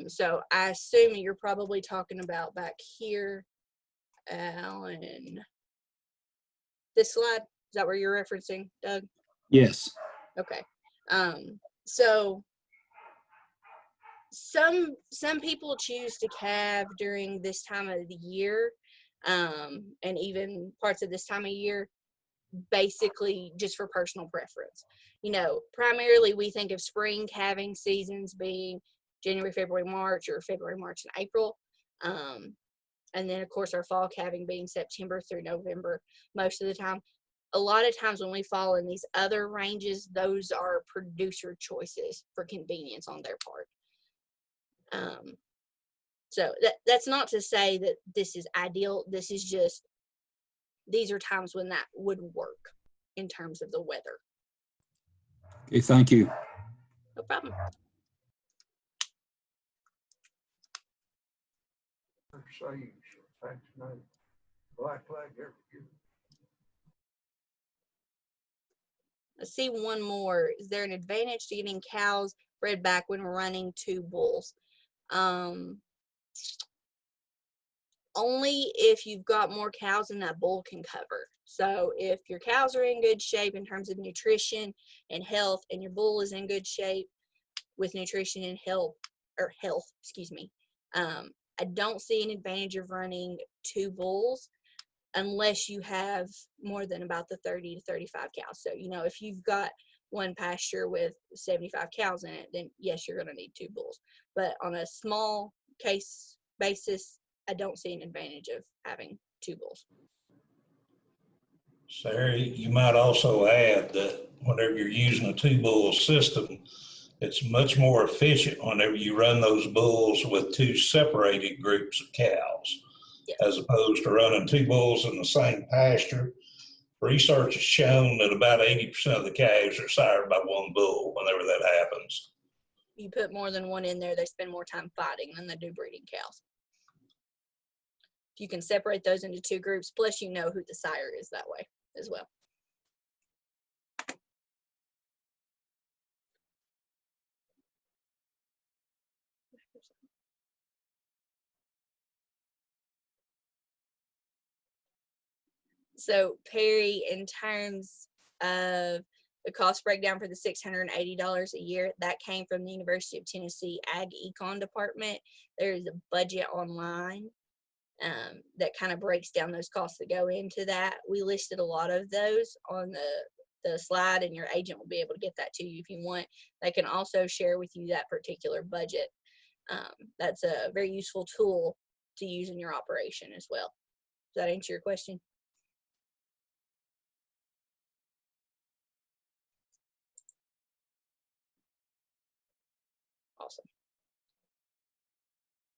So I assume you're probably talking about back here, Alan. This slide, is that where you're referencing, Doug? Yes. Okay. So some people choose to calve during this time of the year, and even parts of this time of year, basically just for personal preference. Primarily we think of spring calving seasons being January, February, March, or February, March, and April. And then, of course, our fall calving being September through November most of the time. a lot of times when we fall in these other ranges, those are producer choices for convenience on their part. So that's not to say that this is ideal. This is just, these are times when that would work in terms of the weather. Okay, thank you. No problem. Sage, vaccinate, black flag every year. Let's see one more. Is there an advantage to getting cows bred back when running 2 bulls? Only if you've got more cows than that bull can cover. So if your cows are in good shape in terms of nutrition and health, and your bull is in good shape with nutrition and health, excuse me, I don't see an advantage of running 2 bulls unless you have more than about the 30 to 35 cows. So, you know, if you've got one pasture with 75 cows in it, then yes, you're going to need 2 bulls. But on a small case basis, I don't see an advantage of having 2 bulls. Sarah, you might also add that whenever you're using a 2-bull system, it's much more efficient whenever you run those bulls with 2 separated groups of cows, Yes. as opposed to running 2 bulls in the same pasture. Research has shown that about 80% of the calves are sired by 1 bull whenever that happens. You put more than one in there, they spend more time fighting than they do breeding cows. You can separate those into 2 groups, plus you know who the sire is that way as well. So Perry, in terms of the cost breakdown for the $680 a year, that came from the University of Tennessee Ag Econ Department. There's a budget online that kind of breaks down those costs that go into that. We listed a lot of those on the slide, and your agent will be able to get that to you if you want. They can also share with you that particular budget. That's a very useful tool to use in your operation as well. Does that answer your question? Awesome.